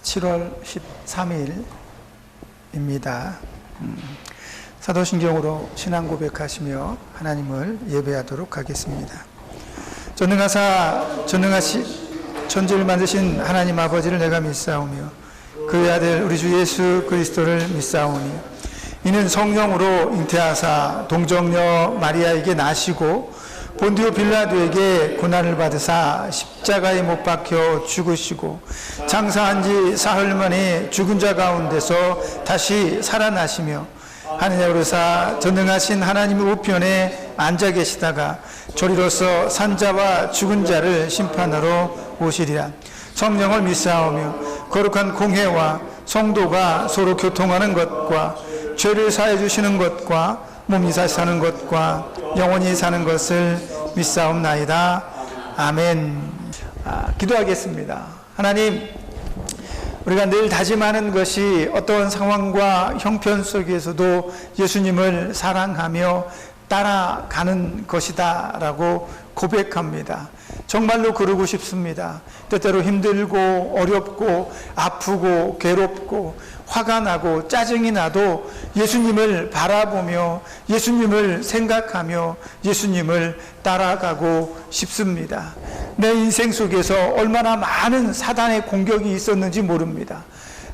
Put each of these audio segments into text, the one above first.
7월 13일입니다. 사도신경으로 신앙 고백하시며 하나님을 예배하도록 하겠습니다. 전능하시 천지를 만드신 하나님 아버지를 내가 믿사오며 그의 아들 우리 주 예수 그리스도를 믿사오니 이는 성령으로 잉태하사 동정녀 마리아에게 나시고 본디오 빌라도에게 고난을 받으사 십자가에 못 박혀 죽으시고 장사한 지 사흘 만에 죽은 자 가운데서 다시 살아나시며 하늘에 오르사 전능하신 하나님 우편에 앉아 계시다가 저리로서 산자와 죽은 자를 심판하러 오시리라. 성령을 믿사오며 거룩한 공회와 성도가 서로 교통하는 것과 죄를 사해 주시는 것과 몸이 다시 사는 것과 영원히 사는 것을 믿사옵나이다. 아멘. 기도하겠습니다. 하나님, 우리가 늘 다짐하는 것이 어떤 상황과 형편 속에서도 예수님을 사랑하며 따라가는 것이다 라고 고백합니다. 정말로 그러고 싶습니다. 때때로 힘들고 어렵고 아프고 괴롭고 화가 나고 짜증이 나도 예수님을 바라보며 예수님을 생각하며 예수님을 따라가고 싶습니다. 내 인생 속에서 얼마나 많은 사단의 공격이 있었는지 모릅니다.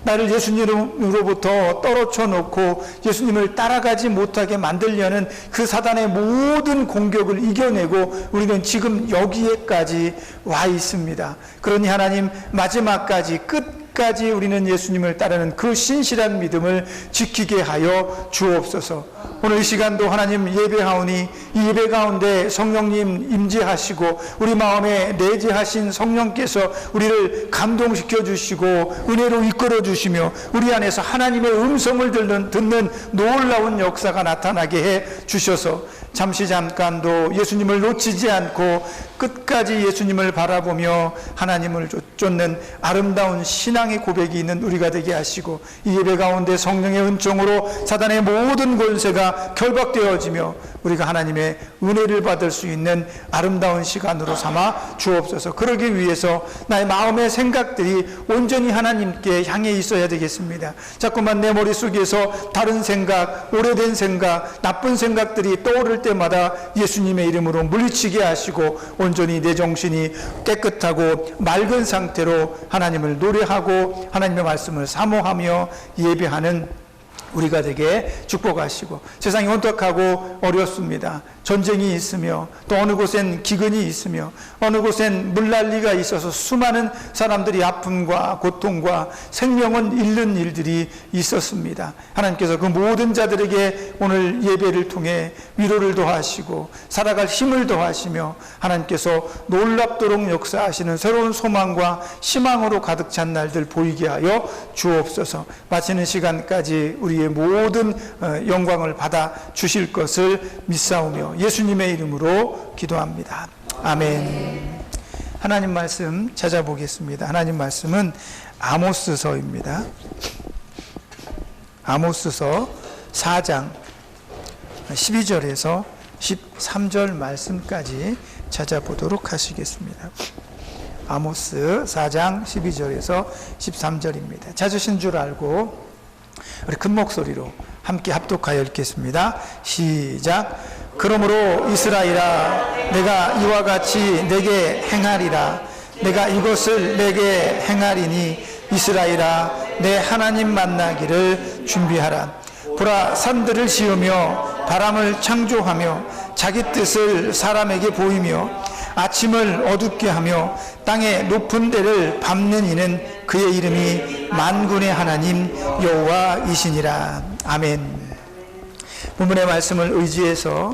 나를 예수님으로부터 떨어져 놓고 예수님을 따라가지 못하게 만들려는 그 사단의 모든 공격을 이겨내고 우리는 지금 여기에까지 와 있습니다. 그러니 하나님, 마지막까지 끝까지 우리는 예수님을 따르는 그 신실한 믿음을 지키게 하여 주옵소서. 오늘 이 시간도 하나님 예배하오니 이 예배 가운데 성령님 임재하시고 우리 마음에 내재하신 성령께서 우리를 감동시켜 주시고 은혜로 이끌어 주시며 우리 안에서 하나님의 음성을 듣는 놀라운 역사가 나타나게 해 주셔서 잠깐도 예수님을 놓치지 않고 끝까지 예수님을 바라보며 하나님을 쫓는 아름다운 신앙의 고백이 있는 우리가 되게 하시고 이 예배 가운데 성령의 은총으로 사단의 모든 권세가 결박되어지며 우리가 하나님의 은혜를 받을 수 있는 아름다운 시간으로 삼아 주옵소서. 그러기 위해서 나의 마음의 생각들이 온전히 하나님께 향해 있어야 되겠습니다. 자꾸만 내 머릿속에서 다른 생각, 오래된 생각, 나쁜 생각들이 떠오를 때마다 예수님의 이름으로 물리치게 하시고 온전히 내 정신이 깨끗하고 맑은 상태로 하나님을 노래하고 하나님의 말씀을 사모하며 예배하는 우리가 되게 축복하시고, 세상이 혼탁하고 어렵습니다. 전쟁이 있으며 또 어느 곳엔 기근이 있으며 어느 곳엔 물난리가 있어서 수많은 사람들이 아픔과 고통과 생명은 잃는 일들이 있었습니다. 하나님께서 그 모든 자들에게 오늘 예배를 통해 위로를 더하시고 살아갈 힘을 더하시며 하나님께서 놀랍도록 역사하시는 새로운 소망과 희망으로 가득 찬 날들 보이게 하여 주옵소서. 마치는 시간까지 우리의 모든 영광을 받아 주실 것을 믿사오며 예수님의 이름으로 기도합니다. 아멘. 하나님 말씀 찾아보겠습니다. 하나님 말씀은 아모스서입니다. 아모스서 4장 12절에서 13절 말씀까지 찾아보도록 하시겠습니다. 아모스 4장 12절에서 13절입니다. 찾으신 줄 알고 우리 큰 목소리로 함께 합독하여 읽겠습니다. 시작. 그러므로 이스라엘아, 내가 이와 같이 내게 행하리라. 내가 이것을 내게 행하리니 이스라엘아, 내 하나님 만나기를 준비하라. 보라, 산들을 지으며 바람을 창조하며 자기 뜻을 사람에게 보이며 아침을 어둡게 하며 땅의 높은 데를 밟는 이는 그의 이름이 만군의 하나님 여호와이시니라. 아멘. 본문의 말씀을 의지해서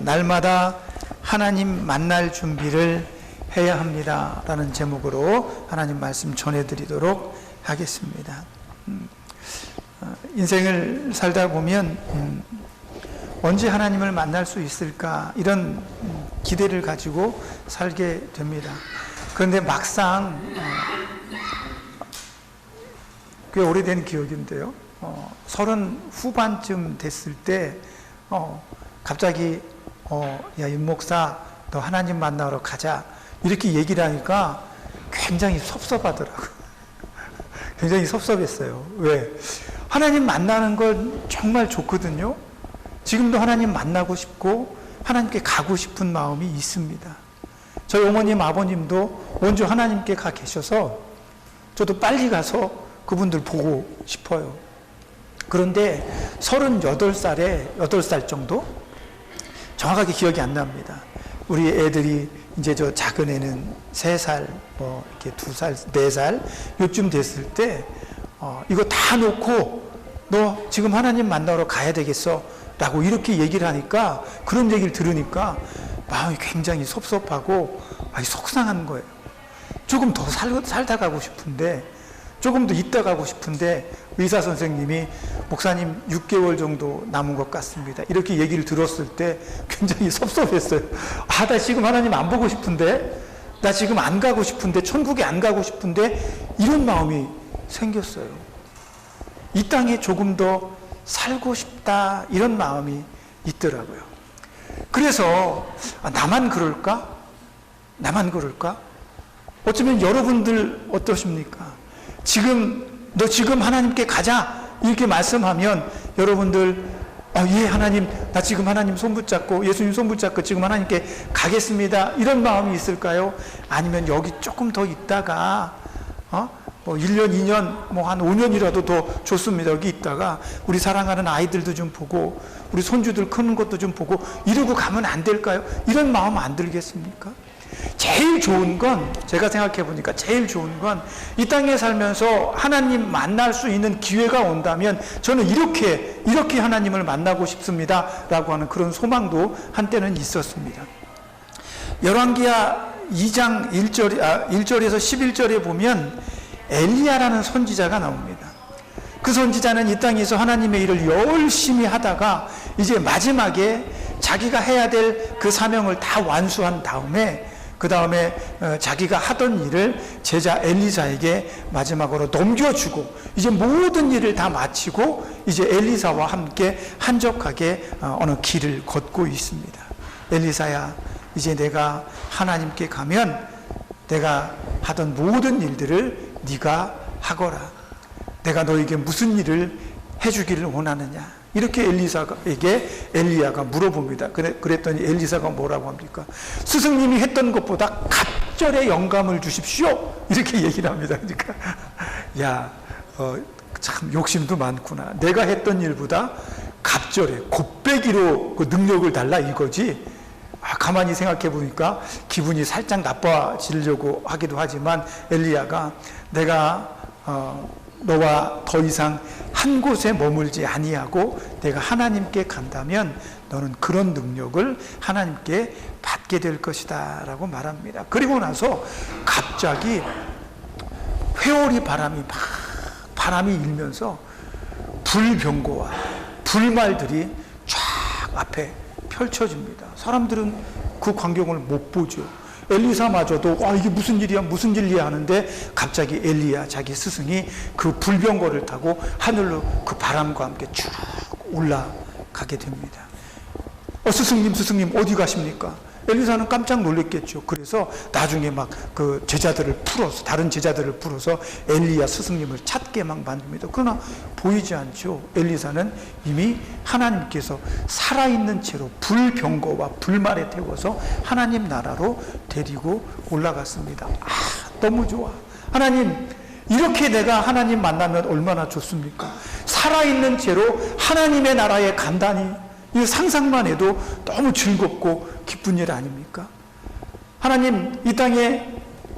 날마다 하나님 만날 준비를 해야 합니다 라는 제목으로 하나님 말씀 전해드리도록 하겠습니다. 인생을 살다 보면 언제 하나님을 만날 수 있을까 이런 기대를 가지고 살게 됩니다. 그런데 막상 꽤 오래된 기억인데요. 30 후반쯤 됐을 때 갑자기 야, 윤 목사 너 하나님 만나러 가자 이렇게 얘기를 하니까 굉장히 섭섭하더라고요. 굉장히 섭섭했어요. 왜? 하나님 만나는 건 정말 좋거든요. 지금도 하나님 만나고 싶고 하나님께 가고 싶은 마음이 있습니다. 저희 어머님, 아버님도 원주 하나님께 가 계셔서 저도 빨리 가서 그분들 보고 싶어요. 그런데 38살에 8살 정도? 정확하게 기억이 안 납니다. 우리 애들이 이제 저 작은 애는 3살, 뭐 이렇게 2살, 4살 요쯤 됐을 때 이거 다 놓고 너 지금 하나님 만나러 가야 되겠어 라고 이렇게 얘기를 하니까, 그런 얘기를 들으니까 마음이 굉장히 섭섭하고 속상한 거예요. 조금 더 살다 가고 싶은데, 조금 더 있다 가고 싶은데 의사 선생님이 목사님 6개월 정도 남은 것 같습니다, 이렇게 얘기를 들었을 때 굉장히 섭섭했어요. 나 지금 하나님 안 보고 싶은데, 나 지금 안 가고 싶은데, 천국에 안 가고 싶은데, 이런 마음이 생겼어요. 이 땅에 조금 더 살고 싶다, 이런 마음이 있더라고요. 그래서 나만 그럴까? 나만 그럴까? 어쩌면 여러분들 어떠십니까? 너 지금 하나님께 가자 이렇게 말씀하면 여러분들 예, 하나님, 나 지금 하나님 손 붙잡고, 예수님 손 붙잡고 지금 하나님께 가겠습니다, 이런 마음이 있을까요? 아니면 여기 조금 더 있다가 뭐 1년, 2년, 뭐 한 5년이라도 더 좋습니다. 여기 있다가 우리 사랑하는 아이들도 좀 보고, 우리 손주들 크는 것도 좀 보고, 이러고 가면 안 될까요? 이런 마음 안 들겠습니까? 제일 좋은 건, 제가 생각해 보니까 제일 좋은 건, 이 땅에 살면서 하나님 만날 수 있는 기회가 온다면 저는 이렇게 하나님을 만나고 싶습니다 라고 하는 그런 소망도 한때는 있었습니다. 열왕기하 2장 1절에서 11절에 보면 엘리야라는 선지자가 나옵니다. 그 선지자는 이 땅에서 하나님의 일을 열심히 하다가 이제 마지막에 자기가 해야 될 그 사명을 다 완수한 다음에, 그 다음에 자기가 하던 일을 제자 엘리사에게 마지막으로 넘겨주고, 이제 모든 일을 다 마치고 이제 엘리사와 함께 한적하게 어느 길을 걷고 있습니다. 엘리사야, 이제 내가 하나님께 가면 내가 하던 모든 일들을 네가 하거라. 내가 너에게 무슨 일을 해주기를 원하느냐, 이렇게 엘리야가 물어봅니다. 그랬더니 엘리사가 뭐라고 합니까? 스승님이 했던 것보다 갑절의 영감을 주십시오, 이렇게 얘기를 합니다. 그러니까 참 욕심도 많구나. 내가 했던 일보다 갑절에 곱빼기로 그 능력을 달라, 이거지. 가만히 생각해 보니까 기분이 살짝 나빠지려고 하기도 하지만, 엘리야가 내가 너와 더 이상 한 곳에 머물지 아니하고 내가 하나님께 간다면 너는 그런 능력을 하나님께 받게 될 것이다 라고 말합니다. 그리고 나서 갑자기 회오리 바람이 일면서 불병거와 불말들이 쫙 앞에 펼쳐집니다. 사람들은 그 광경을 못 보죠. 엘리사마저도 이게 무슨 일이야 하는데, 갑자기 엘리야 자기 스승이 그 불병거를 타고 하늘로 그 바람과 함께 쭉 올라가게 됩니다. 스승님 어디 가십니까? 엘리사는 깜짝 놀랐겠죠. 그래서 나중에 막 그 다른 제자들을 풀어서 엘리야 스승님을 찾게 막 만듭니다. 그러나 보이지 않죠. 엘리사는 이미 하나님께서 살아있는 채로 불병거와 불말에 태워서 하나님 나라로 데리고 올라갔습니다. 너무 좋아. 하나님, 이렇게 내가 하나님 만나면 얼마나 좋습니까? 살아있는 채로 하나님의 나라에 간다니, 이 상상만 해도 너무 즐겁고 기쁜 일 아닙니까? 하나님, 이 땅에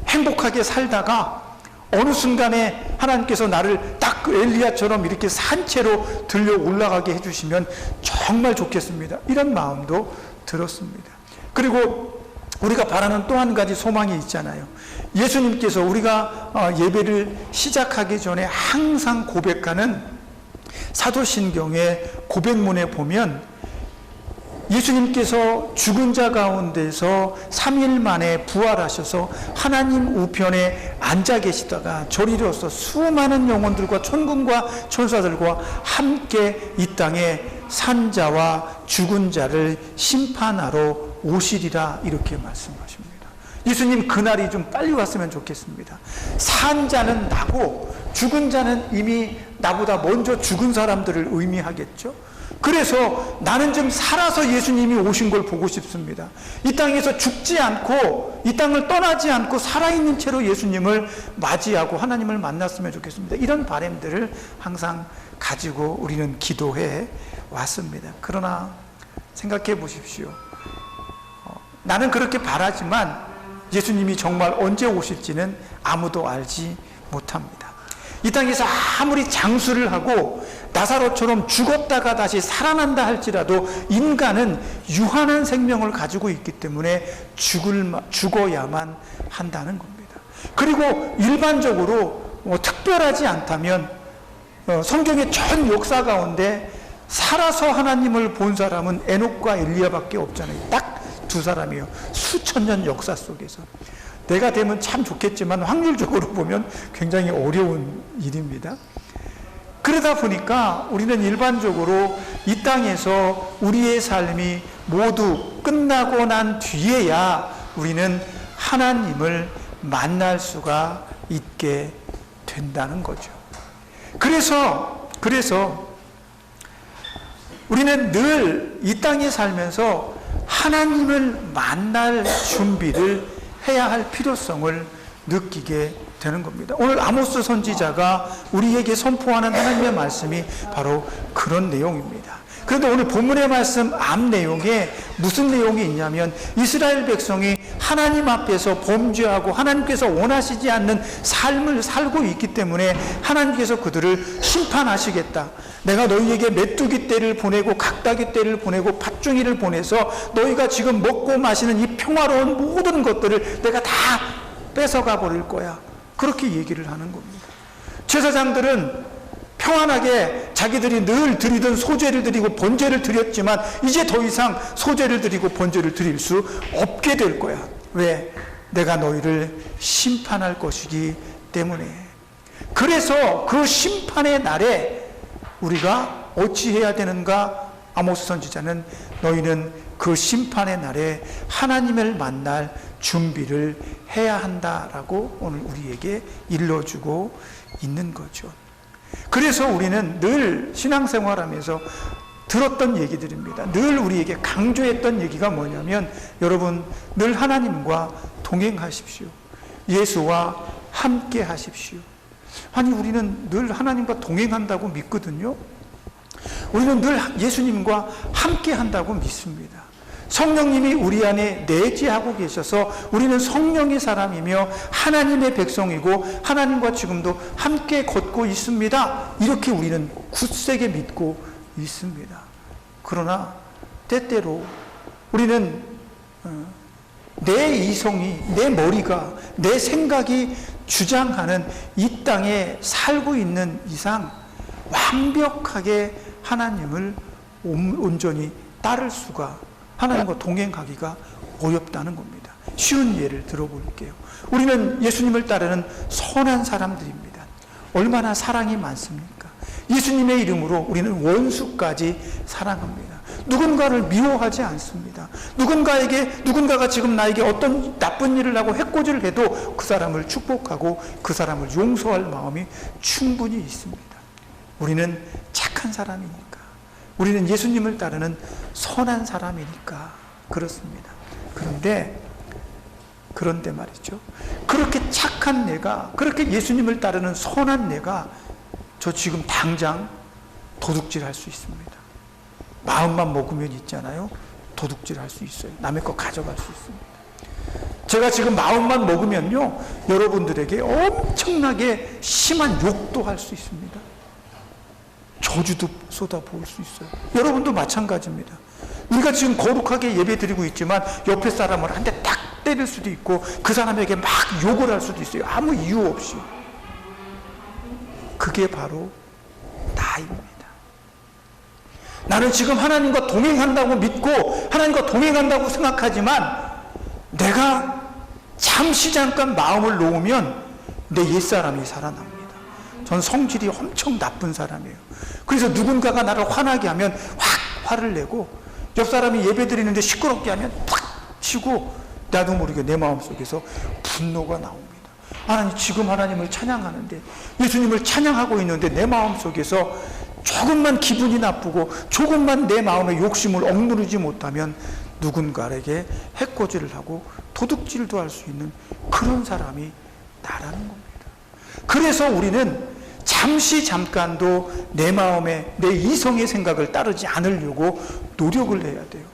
행복하게 살다가 어느 순간에 하나님께서 나를 딱 그 엘리야처럼 이렇게 산채로 들려 올라가게 해주시면 정말 좋겠습니다, 이런 마음도 들었습니다. 그리고 우리가 바라는 또 한 가지 소망이 있잖아요. 예수님께서 우리가 예배를 시작하기 전에 항상 고백하는 사도신경의 고백문에 보면, 예수님께서 죽은 자 가운데서 3일 만에 부활하셔서 하나님 우편에 앉아 계시다가 저리로서 수많은 영혼들과 천군과 천사들과 함께 이 땅에 산 자와 죽은 자를 심판하러 오시리라, 이렇게 말씀하십니다. 예수님 그날이 좀 빨리 왔으면 좋겠습니다. 산 자는 나고 죽은 자는 이미 나보다 먼저 죽은 사람들을 의미하겠죠. 그래서 나는 좀 살아서 예수님이 오신 걸 보고 싶습니다. 이 땅에서 죽지 않고 이 땅을 떠나지 않고 살아있는 채로 예수님을 맞이하고 하나님을 만났으면 좋겠습니다. 이런 바람들을 항상 가지고 우리는 기도해 왔습니다. 그러나 생각해 보십시오. 나는 그렇게 바라지만 예수님이 정말 언제 오실지는 아무도 알지 못합니다. 이 땅에서 아무리 장수를 하고 나사로처럼 죽었다가 다시 살아난다 할지라도 인간은 유한한 생명을 가지고 있기 때문에 죽어야만 한다는 겁니다. 그리고 일반적으로 특별하지 않다면 성경의 전 역사 가운데 살아서 하나님을 본 사람은 에녹과 엘리야밖에 없잖아요. 딱 두 사람이에요. 수천 년 역사 속에서. 내가 되면 참 좋겠지만 확률적으로 보면 굉장히 어려운 일입니다. 그러다 보니까 우리는 일반적으로 이 땅에서 우리의 삶이 모두 끝나고 난 뒤에야 우리는 하나님을 만날 수가 있게 된다는 거죠. 그래서 우리는 늘 이 땅에 살면서 하나님을 만날 준비를 해야 할 필요성을 느끼게 되는 겁니다. 오늘 아모스 선지자가 우리에게 선포하는 하나님의 말씀이 바로 그런 내용입니다. 그런데 오늘 본문의 말씀 앞 내용에 무슨 내용이 있냐면 이스라엘 백성이 하나님 앞에서 범죄하고 하나님께서 원하시지 않는 삶을 살고 있기 때문에 하나님께서 그들을 심판하시겠다. 내가 너희에게 메뚜기 떼를 보내고 각다기 떼를 보내고 팥중이를 보내서 너희가 지금 먹고 마시는 이 평화로운 모든 것들을 내가 다 뺏어가 버릴 거야. 그렇게 얘기를 하는 겁니다. 제사장들은 평안하게 자기들이 늘 드리던 소제를 드리고 번제를 드렸지만 이제 더 이상 소제를 드리고 번제를 드릴 수 없게 될 거야. 왜? 내가 너희를 심판할 것이기 때문에. 그래서 그 심판의 날에 우리가 어찌 해야 되는가? 아모스 선지자는 너희는 그 심판의 날에 하나님을 만날 준비를 해야 한다라고 오늘 우리에게 일러주고 있는 거죠. 그래서 우리는 늘 신앙생활하면서 들었던 얘기들입니다. 늘 우리에게 강조했던 얘기가 뭐냐면 여러분 늘 하나님과 동행하십시오. 예수와 함께 하십시오. 아니 우리는 늘 하나님과 동행한다고 믿거든요. 우리는 늘 예수님과 함께 한다고 믿습니다. 성령님이 우리 안에 내재하고 계셔서 우리는 성령의 사람이며 하나님의 백성이고 하나님과 지금도 함께 걷고 있습니다. 이렇게 우리는 굳세게 믿고 있습니다. 그러나 때때로 우리는 내 이성이, 내 머리가, 내 생각이 주장하는 이 땅에 살고 있는 이상 완벽하게 하나님을 온전히 따를 수가, 하나님과 동행하기가 어렵다는 겁니다. 쉬운 예를 들어볼게요. 우리는 예수님을 따르는 선한 사람들입니다. 얼마나 사랑이 많습니까? 예수님의 이름으로 우리는 원수까지 사랑합니다. 누군가를 미워하지 않습니다. 누군가가 지금 나에게 어떤 나쁜 일을 하고 해코지를 해도 그 사람을 축복하고 그 사람을 용서할 마음이 충분히 있습니다. 우리는 착한 사람이니까. 우리는 예수님을 따르는 선한 사람이니까 그렇습니다. 그런데 말이죠. 그렇게 착한 내가, 그렇게 예수님을 따르는 선한 내가 저 지금 당장 도둑질 할 수 있습니다. 마음만 먹으면 있잖아요. 도둑질 할 수 있어요. 남의 거 가져갈 수 있습니다. 제가 지금 마음만 먹으면요, 여러분들에게 엄청나게 심한 욕도 할 수 있습니다. 저주도 쏟아부을 수 있어요. 여러분도 마찬가지입니다. 우리가 지금 거룩하게 예배드리고 있지만 옆에 사람을 한 대 딱 때릴 수도 있고 그 사람에게 막 욕을 할 수도 있어요. 아무 이유 없이. 그게 바로 나입니다. 나는 지금 하나님과 동행한다고 믿고 하나님과 동행한다고 생각하지만 내가 잠시 잠깐 마음을 놓으면 내 옛사람이 살아납니다. 전 성질이 엄청 나쁜 사람이에요. 그래서 누군가가 나를 화나게 하면 확 화를 내고 옆 사람이 예배 드리는데 시끄럽게 하면 팍 치고 나도 모르게 내 마음속에서 분노가 나옵니다. 하나님, 지금 하나님을 찬양하는데, 예수님을 찬양하고 있는데 내 마음속에서 조금만 기분이 나쁘고 조금만 내 마음의 욕심을 억누르지 못하면 누군가에게 해코지를 하고 도둑질도 할 수 있는 그런 사람이 나라는 겁니다. 그래서 우리는 잠깐도 내 마음에, 내 이성의 생각을 따르지 않으려고 노력을 해야 돼요.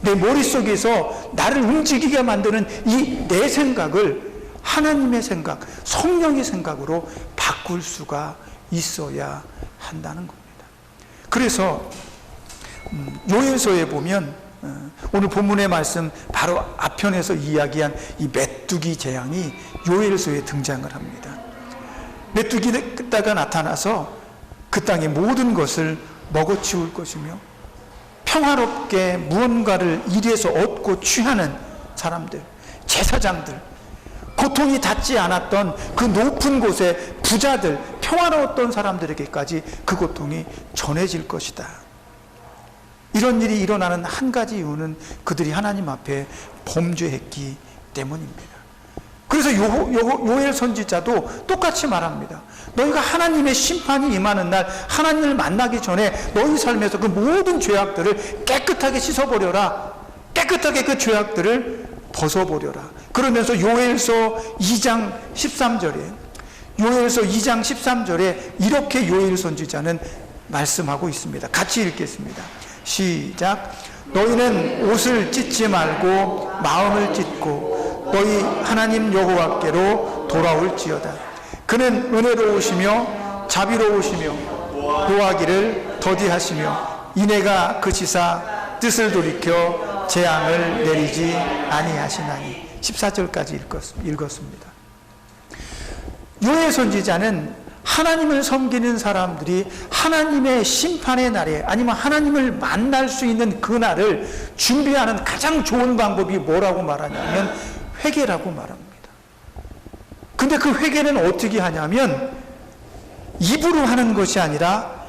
내 머릿속에서 나를 움직이게 만드는 이 내 생각을 하나님의 생각, 성령의 생각으로 바꿀 수가 있어야 한다는 겁니다. 그래서 요엘서에 보면 오늘 본문의 말씀 바로 앞편에서 이야기한 이 메뚜기 재앙이 요엘서에 등장을 합니다. 메뚜기가 나타나서 그 땅의 모든 것을 먹어치울 것이며 평화롭게 무언가를 일해서 얻고 취하는 사람들, 제사장들, 고통이 닿지 않았던 그 높은 곳의 부자들, 평화로웠던 사람들에게까지 그 고통이 전해질 것이다. 이런 일이 일어나는 한 가지 이유는 그들이 하나님 앞에 범죄했기 때문입니다. 그래서 요엘 선지자도 똑같이 말합니다. 너희가 하나님의 심판이 임하는 날, 하나님을 만나기 전에 너희 삶에서 그 모든 죄악들을 깨끗하게 씻어버려라. 깨끗하게 그 죄악들을 벗어버려라. 그러면서 요엘서 2장 13절에 요엘서 2장 13절에 이렇게 요엘 선지자는 말씀하고 있습니다. 같이 읽겠습니다. 시작. 너희는 옷을 찢지 말고 마음을 찢고 너희 하나님 여호와께로 돌아올지어다. 그는 은혜로우시며 자비로우시며 노하기를 더디하시며 이내가 그치사 뜻을 돌이켜 재앙을 내리지 아니하시나니. 14절까지 읽었습니다. 요엘 선지자는 하나님을 섬기는 사람들이 하나님의 심판의 날에, 아니면 하나님을 만날 수 있는 그날을 준비하는 가장 좋은 방법이 뭐라고 말하냐면 회개라고 말합니다. 근데 그 회개는 어떻게 하냐면 입으로 하는 것이 아니라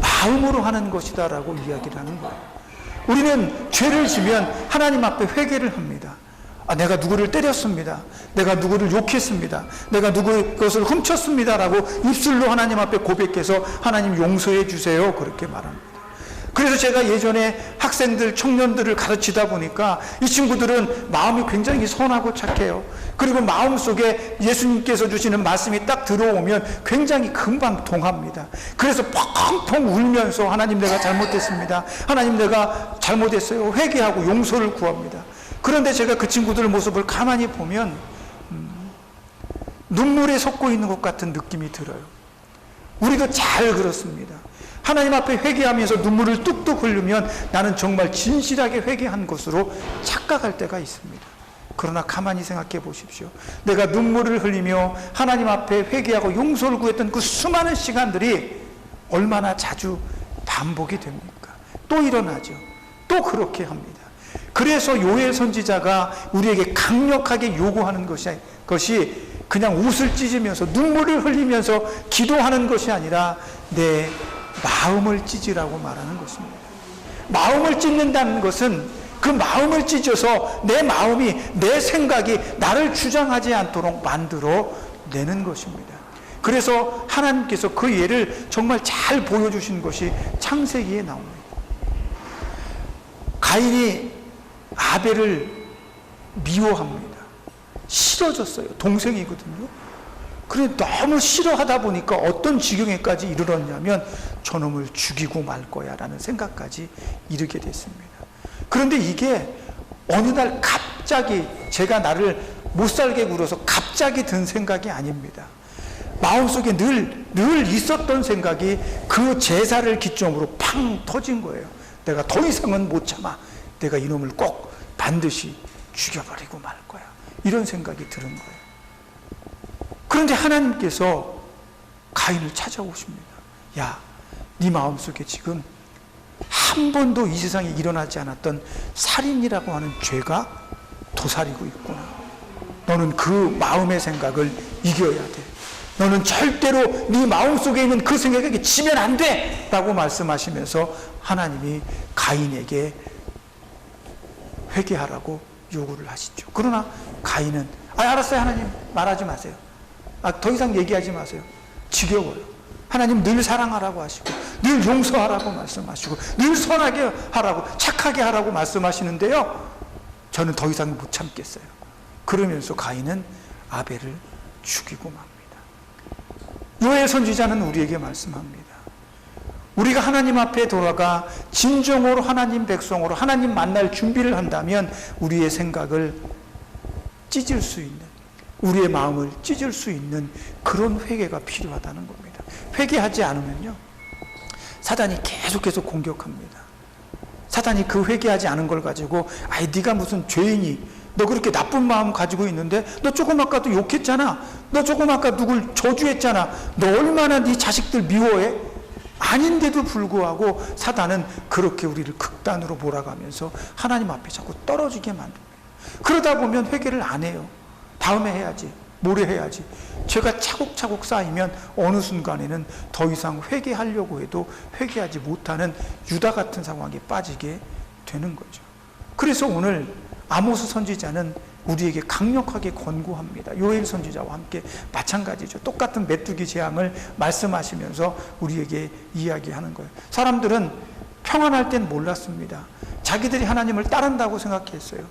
마음으로 하는 것이다 라고 이야기를 하는 거예요. 우리는 죄를 지면 하나님 앞에 회개를 합니다. 내가 누구를 때렸습니다. 내가 누구를 욕했습니다. 내가 누구의 것을 훔쳤습니다 라고 입술로 하나님 앞에 고백해서 하나님 용서해 주세요 그렇게 말합니다. 그래서 제가 예전에 학생들, 청년들을 가르치다 보니까 이 친구들은 마음이 굉장히 선하고 착해요. 그리고 마음속에 예수님께서 주시는 말씀이 딱 들어오면 굉장히 금방 동합니다. 그래서 펑펑 울면서 하나님 내가 잘못했습니다. 하나님 내가 잘못했어요. 회개하고 용서를 구합니다. 그런데 제가 그 친구들 모습을 가만히 보면 눈물에 솟고 있는 것 같은 느낌이 들어요. 우리도 잘 그렇습니다. 하나님 앞에 회개하면서 눈물을 뚝뚝 흘리면 나는 정말 진실하게 회개한 것으로 착각할 때가 있습니다. 그러나 가만히 생각해 보십시오. 내가 눈물을 흘리며 하나님 앞에 회개하고 용서를 구했던 그 수많은 시간들이 얼마나 자주 반복이 됩니까? 또 일어나죠. 또 그렇게 합니다. 그래서 요엘 선지자가 우리에게 강력하게 요구하는 것이 그냥 옷을 찢으면서 눈물을 흘리면서 기도하는 것이 아니라 내 마음을 찢으라고 말하는 것입니다. 마음을 찢는다는 것은 그 마음을 찢어서 내 마음이, 내 생각이 나를 주장하지 않도록 만들어 내는 것입니다. 그래서 하나님께서 그 예를 정말 잘 보여주신 것이 창세기에 나옵니다. 가인이 아벨을 미워합니다. 싫어졌어요. 동생이거든요. 그래 너무 싫어하다 보니까 어떤 지경에까지 이르렀냐면 저놈을 죽이고 말 거야 라는 생각까지 이르게 됐습니다. 그런데 이게 어느 날 갑자기 제가 나를 못살게 굴어서 갑자기 든 생각이 아닙니다. 마음속에 늘 있었던 생각이 그 제사를 기점으로 팡 터진 거예요. 내가 더 이상은 못 참아. 내가 이놈을 꼭 반드시 죽여버리고 말 거야. 이런 생각이 드는 거예요. 그런데 하나님께서 가인을 찾아오십니다. 야, 네 마음속에 지금 한 번도 이 세상에 일어나지 않았던 살인이라고 하는 죄가 도사리고 있구나. 너는 그 마음의 생각을 이겨야 돼. 너는 절대로 네 마음속에 있는 그 생각에게 지면 안 돼! 라고 말씀하시면서 하나님이 가인에게 회개하라고 요구를 하시죠. 그러나 가인은 알았어요 하나님 말하지 마세요. 더 이상 얘기하지 마세요. 지겨워요. 하나님 늘 사랑하라고 하시고, 늘 용서하라고 말씀하시고, 늘 선하게 하라고, 착하게 하라고 말씀하시는데요, 저는 더 이상 못 참겠어요. 그러면서 가인은 아벨을 죽이고 맙니다. 요엘 선지자는 우리에게 말씀합니다. 우리가 하나님 앞에 돌아가 진정으로 하나님 백성으로 하나님 만날 준비를 한다면 우리의 생각을 찢을 수 있는, 우리의 마음을 찢을 수 있는 그런 회개가 필요하다는 겁니다. 회개하지 않으면요, 사단이 계속해서 공격합니다. 사단이 그 회개하지 않은 걸 가지고, 아이 네가 무슨 죄인이, 너 그렇게 나쁜 마음 가지고 있는데, 너 조금 아까도 욕했잖아, 너 조금 아까 누굴 저주했잖아, 너 얼마나 네 자식들 미워해? 아닌데도 불구하고 사단은 그렇게 우리를 극단으로 몰아가면서 하나님 앞에 자꾸 떨어지게 만듭니다. 그러다 보면 회개를 안 해요. 다음에 해야지, 모레 해야지. 죄가 차곡차곡 쌓이면 어느 순간에는 더 이상 회개하려고 해도 회개하지 못하는 유다 같은 상황에 빠지게 되는 거죠. 그래서 오늘 아모스 선지자는 우리에게 강력하게 권고합니다. 요엘 선지자와 함께 마찬가지죠. 똑같은 메뚜기 재앙을 말씀하시면서 우리에게 이야기하는 거예요. 사람들은 평안할 땐 몰랐습니다. 자기들이 하나님을 따른다고 생각했어요.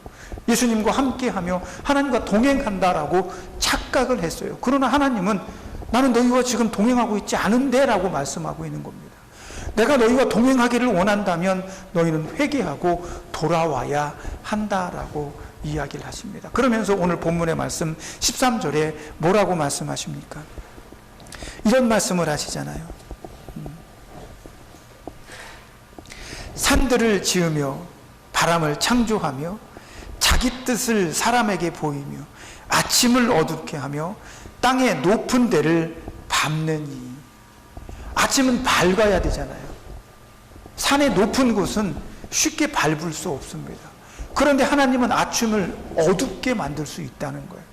예수님과 함께하며 하나님과 동행한다라고 착각을 했어요. 그러나 하나님은 나는 너희와 지금 동행하고 있지 않은데 라고 말씀하고 있는 겁니다. 내가 너희와 동행하기를 원한다면 너희는 회개하고 돌아와야 한다라고 이야기를 하십니다. 그러면서 오늘 본문의 말씀 13절에 뭐라고 말씀하십니까? 이런 말씀을 하시잖아요. 산들을 지으며 바람을 창조하며 자기 뜻을 사람에게 보이며 아침을 어둡게 하며 땅의 높은 데를 밟느니. 아침은 밝아야 되잖아요. 산의 높은 곳은 쉽게 밟을 수 없습니다. 그런데 하나님은 아침을 어둡게 만들 수 있다는 거예요.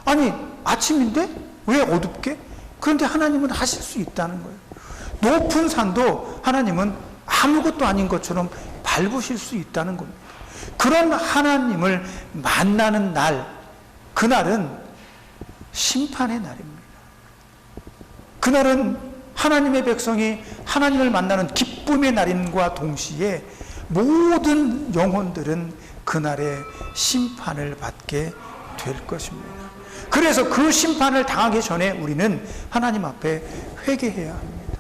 아니, 아침인데 왜 어둡게? 그런데 하나님은 하실 수 있다는 거예요. 높은 산도 하나님은 아무것도 아닌 것처럼 밟으실 수 있다는 겁니다. 그런 하나님을 만나는 날, 그날은 심판의 날입니다. 그날은 하나님의 백성이 하나님을 만나는 기쁨의 날인과 동시에 모든 영혼들은 그날의 심판을 받게 될 것입니다. 그래서 그 심판을 당하기 전에 우리는 하나님 앞에 회개해야 합니다.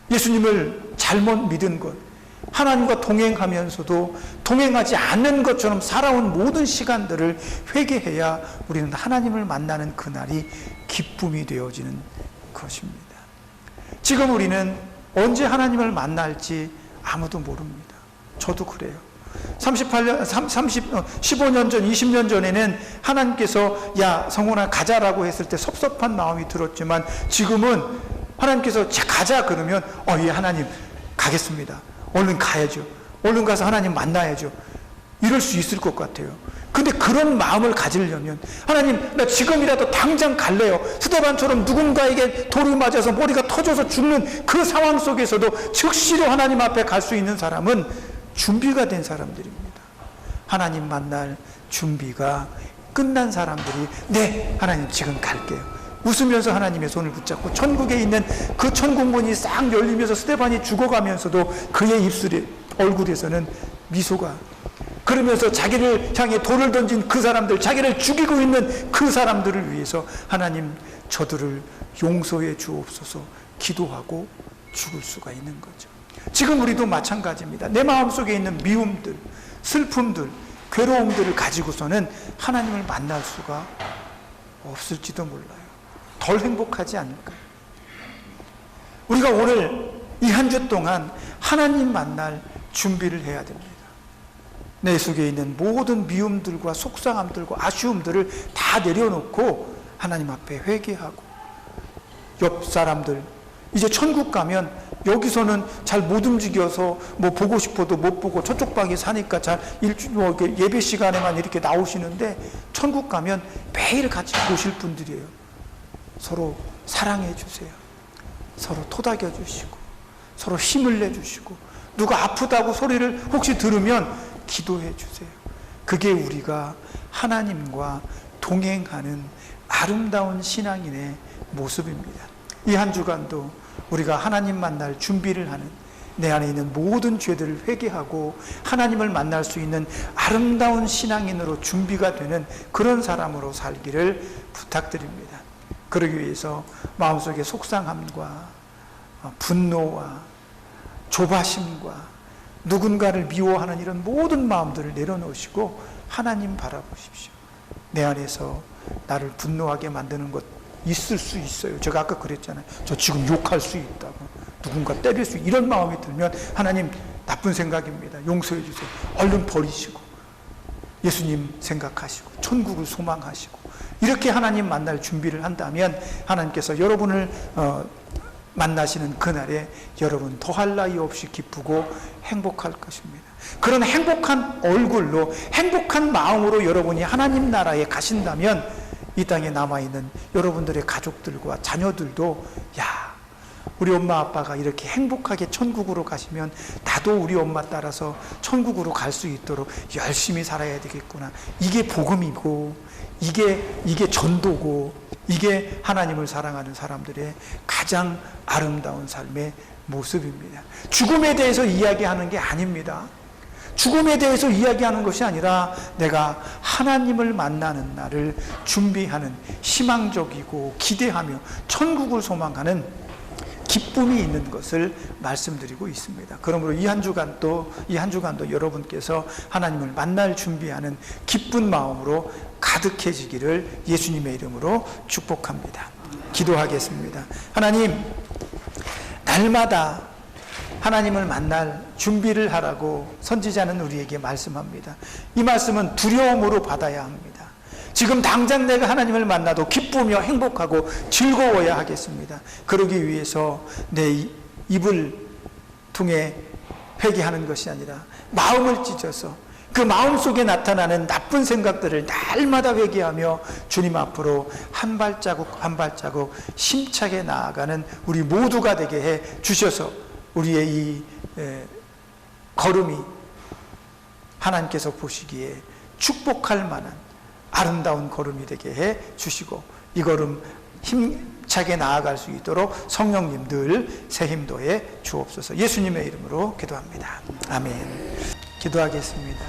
예수님을 잘못 믿은 것, 하나님과 동행하면서도 동행하지 않는 것처럼 살아온 모든 시간들을 회개해야 우리는 하나님을 만나는 그날이 기쁨이 되어지는 것입니다. 지금 우리는 언제 하나님을 만날지 아무도 모릅니다. 저도 그래요. 15년 전, 20년 전에는 하나님께서 야 성훈아 가자라고 했을 때 섭섭한 마음이 들었지만 지금은 하나님께서 가자 그러면 예 하나님 가겠습니다. 얼른 가야죠. 얼른 가서 하나님 만나야죠. 이럴 수 있을 것 같아요. 근데 그런 마음을 가지려면 하나님 나 지금이라도 당장 갈래요. 스데반처럼 누군가에게 돌을 맞아서 머리가 터져서 죽는 그 상황 속에서도 즉시로 하나님 앞에 갈 수 있는 사람은 준비가 된 사람들입니다. 하나님 만날 준비가 끝난 사람들이 네 하나님 지금 갈게요. 웃으면서 하나님의 손을 붙잡고 천국에 있는 그 천국문이 싹 열리면서 스데반이 죽어가면서도 그의 입술에 얼굴에서는 미소가, 그러면서 자기를 향해 돌을 던진 그 사람들, 자기를 죽이고 있는 그 사람들을 위해서 하나님 저들을 용서해 주옵소서 기도하고 죽을 수가 있는 거죠. 지금 우리도 마찬가지입니다. 내 마음속에 있는 미움들, 슬픔들, 괴로움들을 가지고서는 하나님을 만날 수가 없을지도 몰라요. 덜 행복하지 않을까요? 우리가 오늘 이 한 주 동안 하나님 만날 준비를 해야 됩니다. 내 속에 있는 모든 미움들과 속상함들과 아쉬움들을 다 내려놓고 하나님 앞에 회개하고, 옆 사람들 이제 천국 가면 여기서는 잘 못 움직여서 뭐 보고 싶어도 못 보고 저쪽 방에 사니까 잘 예배 시간에만 이렇게 나오시는데 천국 가면 매일 같이 보실 분들이에요. 서로 사랑해 주세요. 서로 토닥여 주시고 서로 힘을 내 주시고 누가 아프다고 소리를 혹시 들으면 기도해 주세요. 그게 우리가 하나님과 동행하는 아름다운 신앙인의 모습입니다. 이 한 주간도 우리가 하나님 만날 준비를 하는, 내 안에 있는 모든 죄들을 회개하고 하나님을 만날 수 있는 아름다운 신앙인으로 준비가 되는 그런 사람으로 살기를 부탁드립니다. 그러기 위해서 마음속에 속상함과 분노와 조바심과 누군가를 미워하는 이런 모든 마음들을 내려놓으시고 하나님 바라보십시오. 내 안에서 나를 분노하게 만드는 것 있을 수 있어요. 제가 아까 그랬잖아요. 저 지금 욕할 수 있다고, 누군가 때릴 수, 이런 마음이 들면 하나님 나쁜 생각입니다, 용서해 주세요. 얼른 버리시고 예수님 생각하시고 천국을 소망하시고 이렇게 하나님 만날 준비를 한다면 하나님께서 여러분을 만나시는 그날에 여러분 더할 나위 없이 기쁘고 행복할 것입니다. 그런 행복한 얼굴로, 행복한 마음으로 여러분이 하나님 나라에 가신다면 이 땅에 남아있는 여러분들의 가족들과 자녀들도, 야, 우리 엄마 아빠가 이렇게 행복하게 천국으로 가시면 나도 우리 엄마 따라서 천국으로 갈 수 있도록 열심히 살아야 되겠구나. 이게 복음이고, 이게 전도고, 이게 하나님을 사랑하는 사람들의 가장 아름다운 삶의 모습입니다. 죽음에 대해서 이야기하는 게 아닙니다. 죽음에 대해서 이야기하는 것이 아니라 내가 하나님을 만나는 날을 준비하는, 희망적이고 기대하며 천국을 소망하는 기쁨이 있는 것을 말씀드리고 있습니다. 그러므로 이 한 주간도 여러분께서 하나님을 만날 준비하는 기쁜 마음으로 가득해지기를 예수님의 이름으로 축복합니다. 기도하겠습니다. 하나님, 날마다 하나님을 만날 준비를 하라고 선지자는 우리에게 말씀합니다. 이 말씀은 두려움으로 받아야 합니다. 지금 당장 내가 하나님을 만나도 기쁘며 행복하고 즐거워야 하겠습니다. 그러기 위해서 내 입을 통해 회개하는 것이 아니라 마음을 찢어서 그 마음속에 나타나는 나쁜 생각들을 날마다 회개하며 주님 앞으로 한 발자국 한 발자국 힘차게 나아가는 우리 모두가 되게 해 주셔서 우리의 이 걸음이 하나님께서 보시기에 축복할 만한 아름다운 걸음이 되게 해 주시고, 이 걸음 힘차게 나아갈 수 있도록 성령님 늘 새 힘도해 주옵소서. 예수님의 이름으로 기도합니다. 아멘. 기도하겠습니다.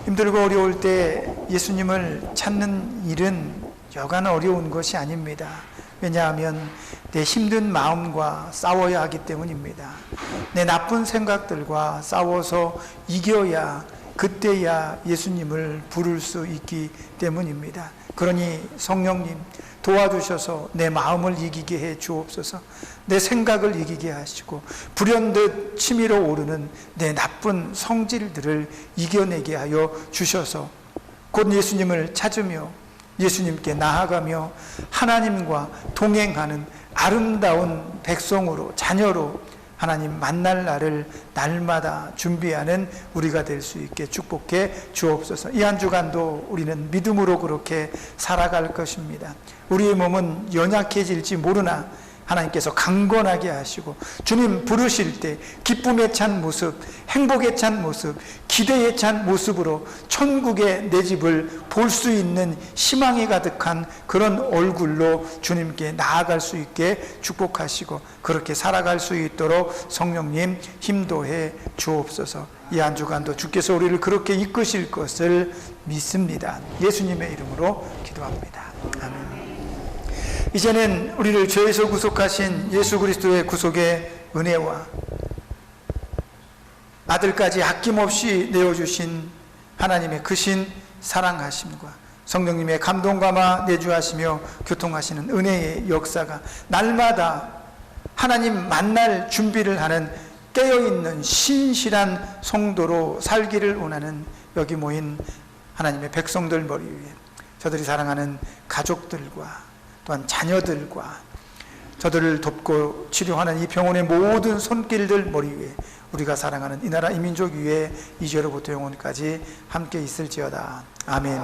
힘들고 어려울 때 예수님을 찾는 일은 여간 어려운 것이 아닙니다. 왜냐하면 내 힘든 마음과 싸워야 하기 때문입니다. 내 나쁜 생각들과 싸워서 이겨야, 그때야 예수님을 부를 수 있기 때문입니다. 그러니 성령님 도와주셔서 내 마음을 이기게 해 주옵소서. 내 생각을 이기게 하시고 불현듯 치밀어 오르는 내 나쁜 성질들을 이겨내게 하여 주셔서 곧 예수님을 찾으며 예수님께 나아가며 하나님과 동행하는 아름다운 백성으로, 자녀로 하나님 만날 날을 날마다 준비하는 우리가 될 수 있게 축복해 주옵소서. 이 한 주간도 우리는 믿음으로 그렇게 살아갈 것입니다. 우리의 몸은 연약해질지 모르나 하나님께서 강건하게 하시고 주님 부르실 때 기쁨에 찬 모습, 행복에 찬 모습, 기대에 찬 모습으로 천국의 내 집을 볼 수 있는 희망이 가득한 그런 얼굴로 주님께 나아갈 수 있게 축복하시고 그렇게 살아갈 수 있도록 성령님 힘도해 주옵소서. 이 한 주간도 주께서 우리를 그렇게 이끄실 것을 믿습니다. 예수님의 이름으로 기도합니다. 아멘. 이제는 우리를 죄에서 구속하신 예수 그리스도의 구속의 은혜와 아들까지 아낌없이 내어주신 하나님의 크신 사랑하심과 성령님의 감동감화 내주하시며 교통하시는 은혜의 역사가 날마다 하나님 만날 준비를 하는 깨어있는 신실한 성도로 살기를 원하는 여기 모인 하나님의 백성들 머리 위에 저들이 사랑하는 가족들과 또한 자녀들과 저들을 돕고 치료하는 이 병원의 모든 손길들 머리 위에 우리가 사랑하는 이 나라 이 민족 위에 이제로부터 영원까지 함께 있을지어다. 아멘.